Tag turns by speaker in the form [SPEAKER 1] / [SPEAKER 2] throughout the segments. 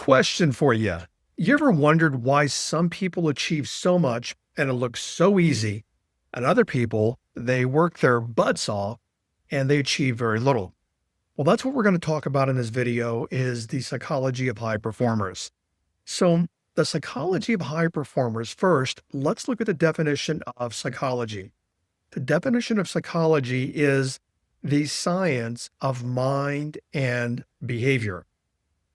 [SPEAKER 1] Question for you. You ever wondered why some people achieve so much and it looks so easy, and other people, they work their butts off and they achieve very little? Well, that's what we're going to talk about in this video is the psychology of high performers. So, the psychology of high performers, first, let's look at the definition of psychology. The definition of psychology is the science of mind and behavior.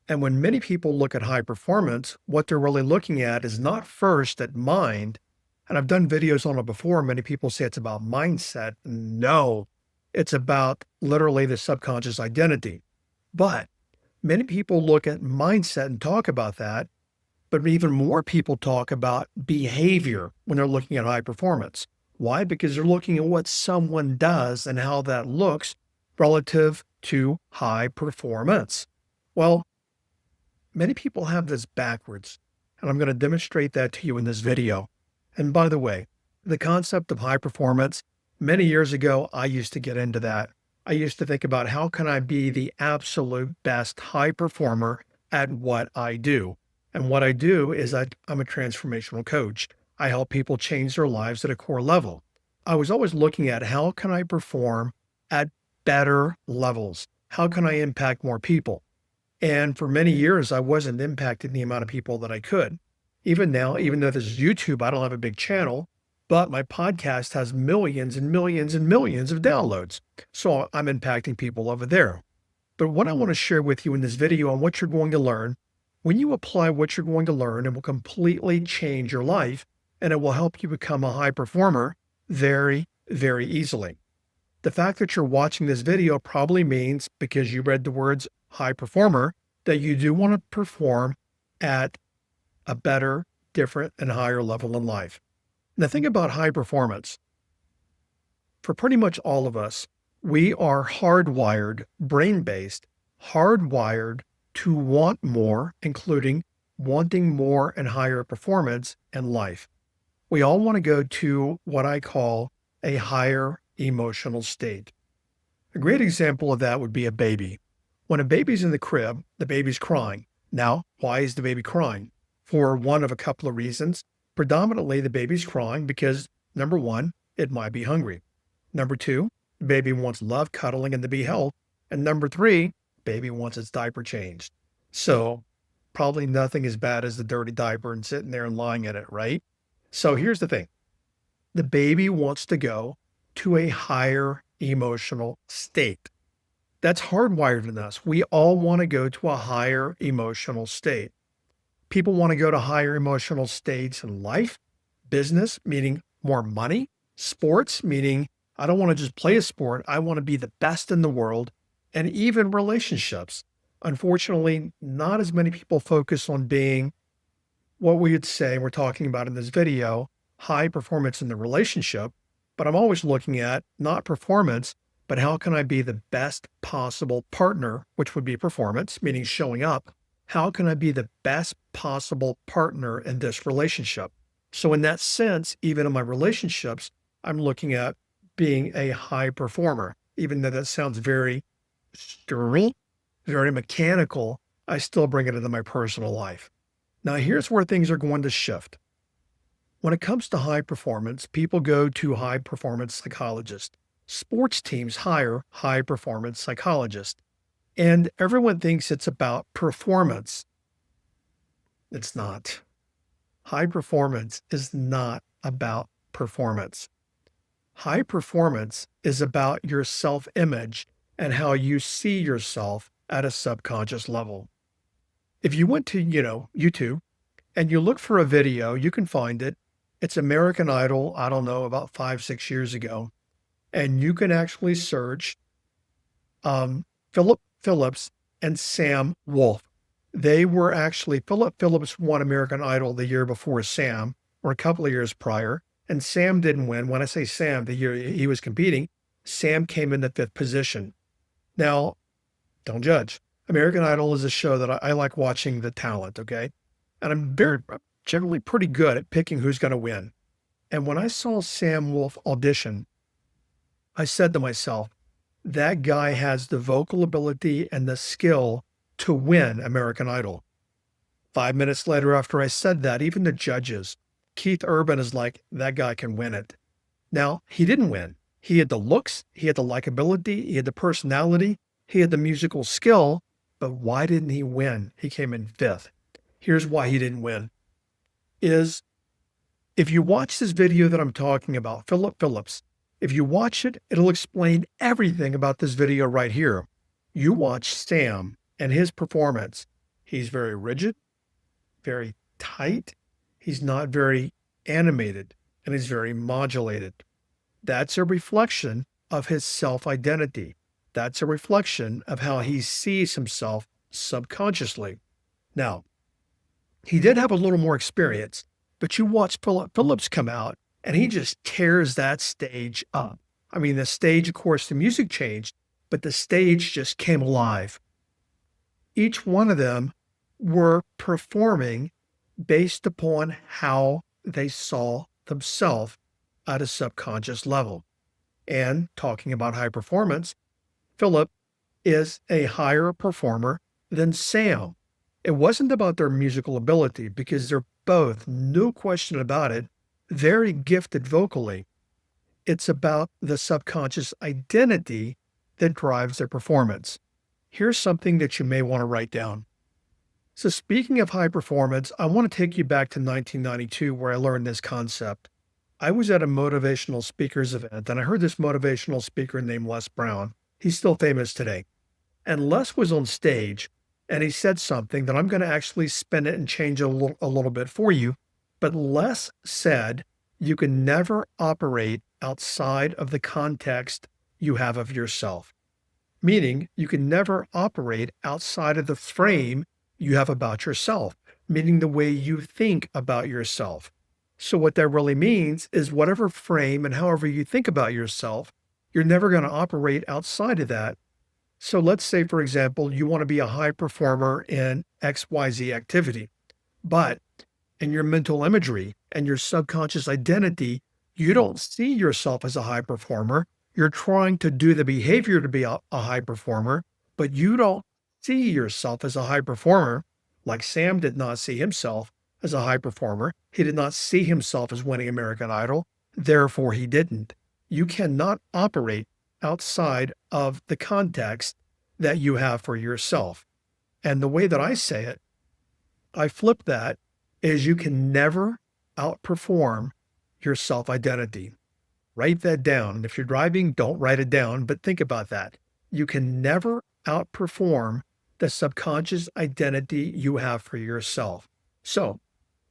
[SPEAKER 1] And when many people look at high performance, what they're really looking at is not first at mind. And I've done videos on it before. Many people say it's about mindset. No, it's about literally the subconscious identity. But many people look at mindset and talk about that. But even more people talk about behavior when they're looking at high performance. Why? Because they're looking at what someone does and how that looks relative to high performance. Well, many people have this backwards, and I'm going to demonstrate that to you in this video. And by the way, the concept of high performance, many years ago, I used to get into that. I used to think about how can I be the absolute best high performer at what I do? And what I do is I'm a transformational coach. I help people change their lives at a core level. I was always looking at how can I perform at better levels? How can I impact more people? And for many years, I wasn't impacting the amount of people that I could. Even now, even though this is YouTube, I don't have a big channel, but my podcast has millions and millions and millions of downloads. So I'm impacting people over there. But what I want to share with you in this video on what you're going to learn, when you apply what you're going to learn, it will completely change your life and it will help you become a high performer very, very easily. The fact that you're watching this video probably means, because you read the words high performer, that you do want to perform at a better, different, and higher level in life. Now, think about high performance. For pretty much all of us, we are hardwired, brain-based, hardwired to want more, including wanting more and higher performance in life. We all want to go to what I call a higher emotional state. A great example of that would be a baby. When a baby's in the crib, the baby's crying. Now, why is the baby crying? For one of a couple of reasons. Predominantly, the baby's crying because, number one, it might be hungry. Number two, the baby wants love, cuddling, and to be held. And number three, baby wants its diaper changed. So probably nothing as bad as the dirty diaper and sitting there and lying in it, right? So here's the thing. The baby wants to go to a higher emotional state. That's hardwired in us. We all want to go to a higher emotional state. People want to go to higher emotional states in life, business, meaning more money, sports, meaning I don't want to just play a sport. I want to be the best in the world, and even relationships. Unfortunately, not as many people focus on being what we would say we're talking about in this video, high performance in the relationship. But I'm always looking at not performance, but how can I be the best possible partner, which would be performance, meaning showing up. How can I be the best possible partner in this relationship? So in that sense, even in my relationships, I'm looking at being a high performer. Even though that sounds very sterile, very mechanical, I still bring it into my personal life. Now, here's where things are going to shift. When it comes to high performance, people go to high performance psychologists. Sports teams hire high performance psychologists. And everyone thinks it's about performance. It's not. High performance is not about performance. High performance is about your self-image and how you see yourself at a subconscious level. If you went to, YouTube and you look for a video, you can find it. It's American Idol, I don't know, about 5-6 years ago. And you can actually search Philip Phillips and Sam Wolf. Philip Phillips won American Idol the year before Sam, or a couple of years prior, and Sam didn't win. When I say Sam, the year he was competing, Sam came in the 5th position. Now, don't judge. American Idol is a show that I like watching the talent, okay? And I'm generally pretty good at picking who's going to win. And when I saw Sam Wolf audition, I said to myself, that guy has the vocal ability and the skill to win American Idol. 5 minutes later, after I said that, even the judges, Keith Urban is like, that guy can win it. Now, he didn't win. He had the looks, he had the likability, he had the personality, he had the musical skill, but why didn't he win? He came in fifth. Here's why he didn't win. Is if you watch this video that I'm talking about, Philip Phillips, if you watch it, it'll explain everything about this video right here. You watch Sam and his performance. He's very rigid, very tight. He's not very animated, and he's very modulated. That's a reflection of his self-identity. That's a reflection of how he sees himself subconsciously. Now, he did have a little more experience, but you watch Philip Phillips come out and he just tears that stage up. I mean, the stage, of course, the music changed, but the stage just came alive. Each one of them were performing based upon how they saw themselves at a subconscious level. And talking about high performance, Philip is a higher performer than Sam. It wasn't about their musical ability because they're both, no question about it, very gifted vocally. It's about the subconscious identity that drives their performance. Here's something that you may want to write down. So speaking of high performance, I want to take you back to 1992 where I learned this concept. I was at a motivational speakers event and I heard this motivational speaker named Les Brown. He's still famous today. And Les was on stage and he said something that I'm going to actually spin it and change a little bit for you. But Les said, you can never operate outside of the context you have of yourself. Meaning you can never operate outside of the frame you have about yourself, meaning the way you think about yourself. So what that really means is whatever frame and however you think about yourself, you're never going to operate outside of that. So let's say, for example, you want to be a high performer in XYZ activity, but in your mental imagery and your subconscious identity, you don't see yourself as a high performer. You're trying to do the behavior to be a high performer, but you don't see yourself as a high performer, like Sam did not see himself as a high performer. He did not see himself as winning American Idol. Therefore, he didn't. You cannot operate outside of the context that you have for yourself. And the way that I say it, I flip that, is you can never outperform your self-identity. Write that down. And if you're driving, don't write it down, but think about that. You can never outperform the subconscious identity you have for yourself. So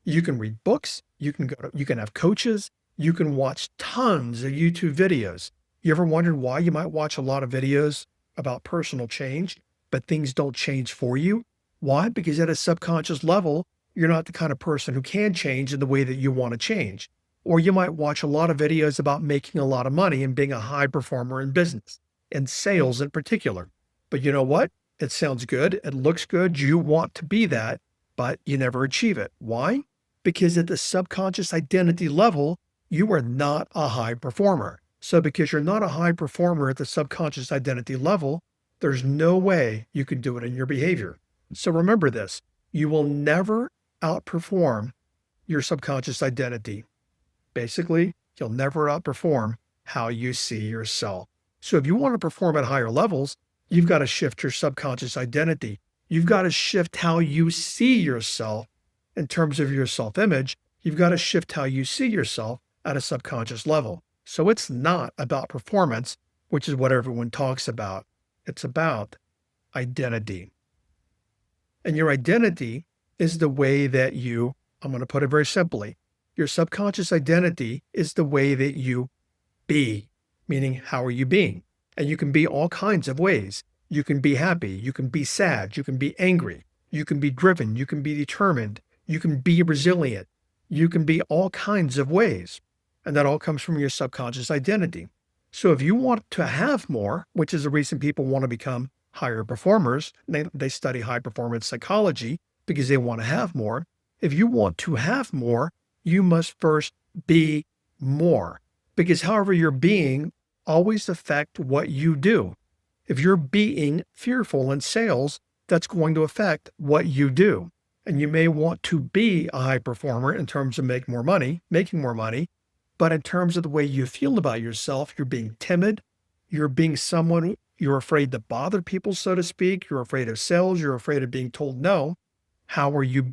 [SPEAKER 1] you can read books, you can have coaches, you can watch tons of YouTube videos. You ever wondered why you might watch a lot of videos about personal change, but things don't change for you? Why? Because at a subconscious level, you're not the kind of person who can change in the way that you want to change. Or you might watch a lot of videos about making a lot of money and being a high performer in business, and sales in particular. But you know what? It sounds good. It looks good. You want to be that, but you never achieve it. Why? Because at the subconscious identity level, you are not a high performer. So because you're not a high performer at the subconscious identity level, there's no way you can do it in your behavior. So remember this, you will never outperform your subconscious identity. Basically, you'll never outperform how you see yourself. So if you want to perform at higher levels, you've got to shift your subconscious identity. You've got to shift how you see yourself in terms of your self-image. You've got to shift how you see yourself at a subconscious level. So it's not about performance, which is what everyone talks about. It's about identity. And your identity is the way that I'm going to put it very simply, your subconscious identity is the way that you be, meaning how are you being? And you can be all kinds of ways. You can be happy, you can be sad, you can be angry, you can be driven, you can be determined, you can be resilient, you can be all kinds of ways. And that all comes from your subconscious identity. So if you want to have more, which is the reason people want to become higher performers, they study high performance psychology because they want to have more. If you want to have more, you must first be more, because however you're being always affect what you do. If you're being fearful in sales, that's going to affect what you do. And you may want to be a high performer in terms of making more money, but in terms of the way you feel about yourself, you're being timid. You're being someone, you're afraid to bother people, so to speak. You're afraid of sales. You're afraid of being told no. How are you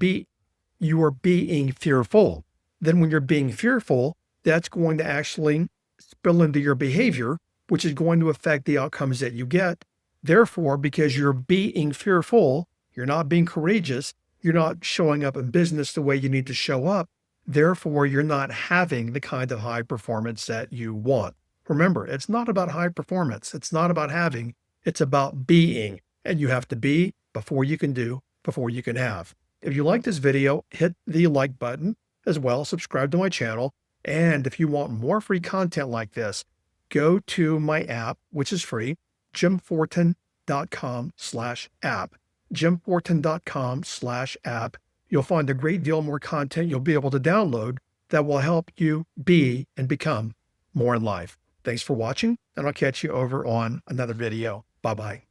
[SPEAKER 1] You are being fearful. Then when you're being fearful, that's going to actually spill into your behavior, which is going to affect the outcomes that you get. Therefore, because you're being fearful, you're not being courageous, you're not showing up in business the way you need to show up. Therefore, you're not having the kind of high performance that you want. Remember, it's not about high performance. It's not about having, it's about being. And you have to be before you can do, before you can have. If you like this video, hit the like button as well, subscribe to my channel. And if you want more free content like this, go to my app, which is free, jimfortin.com/app. jimfortin.com/app. You'll find a great deal more content you'll be able to download that will help you be and become more in life. Thanks for watching, and I'll catch you over on another video. Bye-bye.